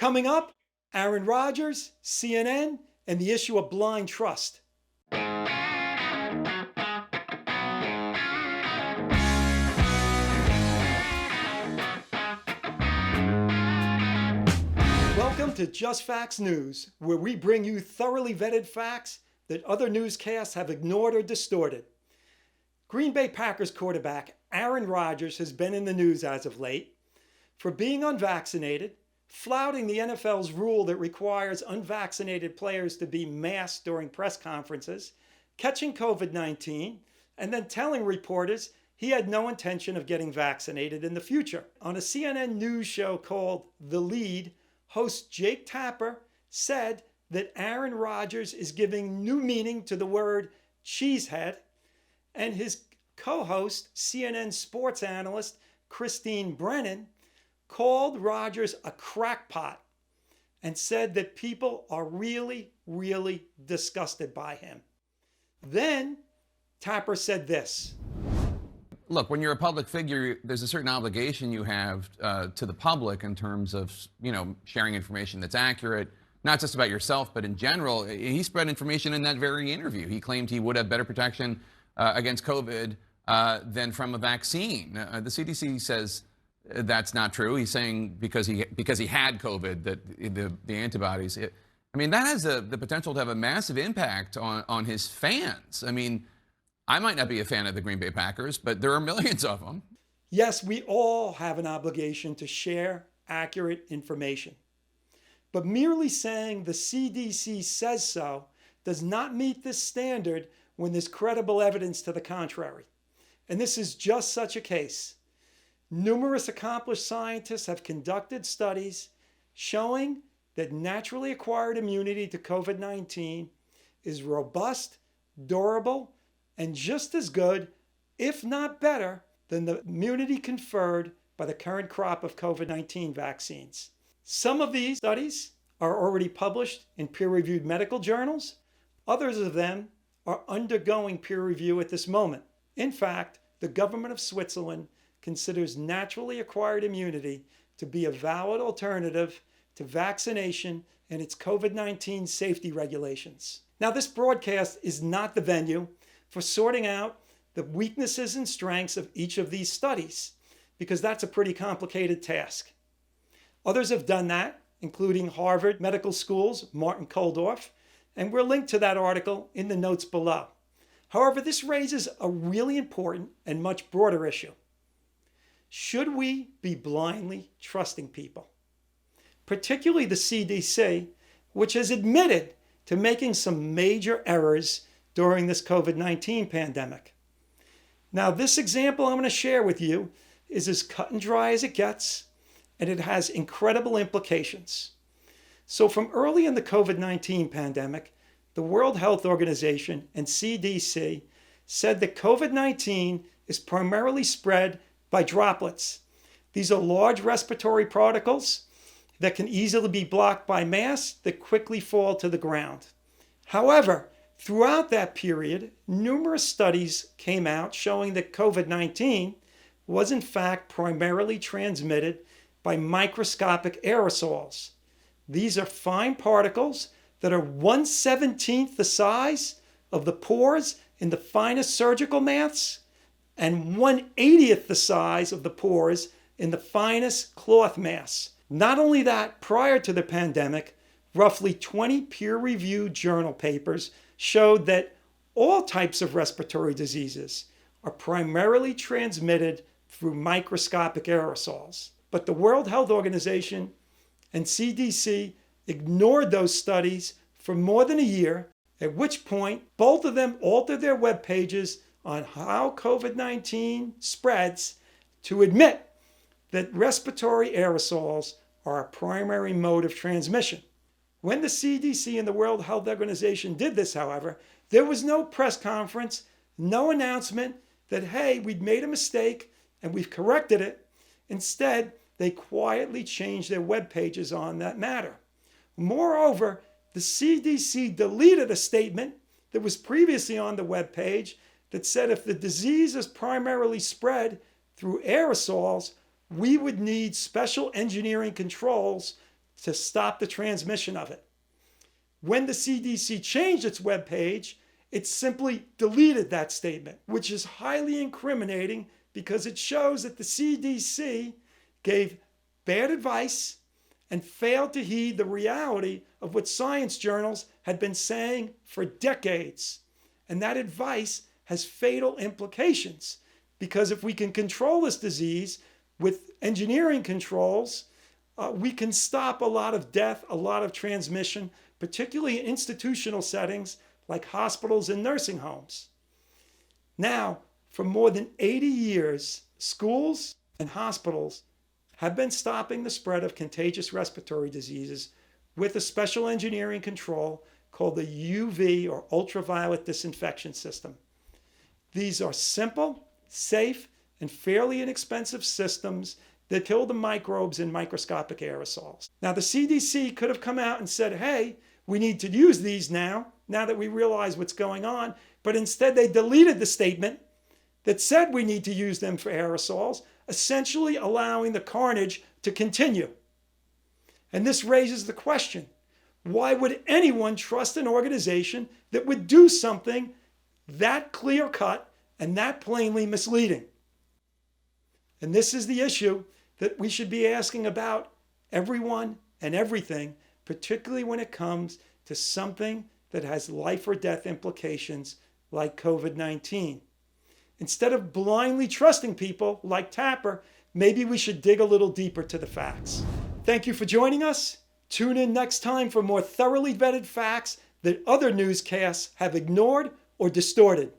Coming up, Aaron Rodgers, CNN, and the issue of blind trust. Welcome to Just Facts News, where we bring you thoroughly vetted facts that other newscasts have ignored or distorted. Green Bay Packers quarterback Aaron Rodgers has been in the news as of late for being unvaccinated, flouting the NFL's rule that requires unvaccinated players to be masked during press conferences, catching COVID-19, and then telling reporters he had no intention of getting vaccinated in the future. On a CNN news show called The Lead, host Jake Tapper said that Aaron Rodgers is giving new meaning to the word cheesehead, and his co-host, CNN sports analyst Christine Brennan, called Rodgers a crackpot and said that people are really, really disgusted by him. Then Tapper said this. Look, when you're a public figure, there's a certain obligation you have to the public in terms of, sharing information that's accurate, not just about yourself, but in general. He spread information in that very interview. He claimed he would have better protection against COVID than from a vaccine. The CDC says that's not true. He's saying because he had COVID that the antibodies. That has the potential to have a massive impact on his fans. I might not be a fan of the Green Bay Packers, but there are millions of them. Yes, we all have an obligation to share accurate information. But merely saying the CDC says so does not meet this standard when there's credible evidence to the contrary. And this is just such a case. Numerous accomplished scientists have conducted studies showing that naturally acquired immunity to COVID-19 is robust, durable, and just as good, if not better, than the immunity conferred by the current crop of COVID-19 vaccines. Some of these studies are already published in peer-reviewed medical journals. Others of them are undergoing peer review at this moment. In fact, the government of Switzerland considers naturally acquired immunity to be a valid alternative to vaccination and its COVID-19 safety regulations. Now, this broadcast is not the venue for sorting out the weaknesses and strengths of each of these studies, because that's a pretty complicated task. Others have done that, including Harvard Medical School's Martin Kulldorff, and we're linked to that article in the notes below. However, this raises a really important and much broader issue. Should we be blindly trusting people? Particularly the CDC, which has admitted to making some major errors during this COVID-19 pandemic. Now, this example I'm going to share with you is as cut and dry as it gets, and it has incredible implications. So from early in the COVID-19 pandemic, the World Health Organization and CDC said that COVID-19 is primarily spread by droplets. These are large respiratory particles that can easily be blocked by masks that quickly fall to the ground. However, throughout that period, numerous studies came out showing that COVID-19 was in fact primarily transmitted by microscopic aerosols. These are fine particles that are 1/17 the size of the pores in the finest surgical masks and 1/80th the size of the pores in the finest cloth masks. Not only that, prior to the pandemic, roughly 20 peer-reviewed journal papers showed that all types of respiratory diseases are primarily transmitted through microscopic aerosols. But the World Health Organization and CDC ignored those studies for more than a year, at which point both of them altered their web pages on how COVID-19 spreads to admit that respiratory aerosols are a primary mode of transmission. When the CDC and the World Health Organization did this, however, there was no press conference, no announcement that, hey, we'd made a mistake and we've corrected it. Instead, they quietly changed their web pages on that matter. Moreover, the CDC deleted a statement that was previously on the web page that said if the disease is primarily spread through aerosols, we would need special engineering controls to stop the transmission of it. When the CDC changed its webpage, it simply deleted that statement, which is highly incriminating because it shows that the CDC gave bad advice and failed to heed the reality of what science journals had been saying for decades. And that advice has fatal implications because if we can control this disease with engineering controls, we can stop a lot of death, a lot of transmission, particularly in institutional settings like hospitals and nursing homes. Now, for more than 80 years, schools and hospitals have been stopping the spread of contagious respiratory diseases with a special engineering control called the UV or ultraviolet disinfection system. These are simple, safe, and fairly inexpensive systems that kill the microbes in microscopic aerosols. Now, the CDC could have come out and said, hey, we need to use these now that we realize what's going on, but instead they deleted the statement that said we need to use them for aerosols, essentially allowing the carnage to continue. And this raises the question, why would anyone trust an organization that would do something that clear-cut and that plainly misleading? And this is the issue that we should be asking about everyone and everything, particularly when it comes to something that has life or death implications like COVID-19. Instead of blindly trusting people like Tapper, maybe we should dig a little deeper to the facts. Thank you for joining us. Tune in next time for more thoroughly vetted facts that other newscasts have ignored or distorted.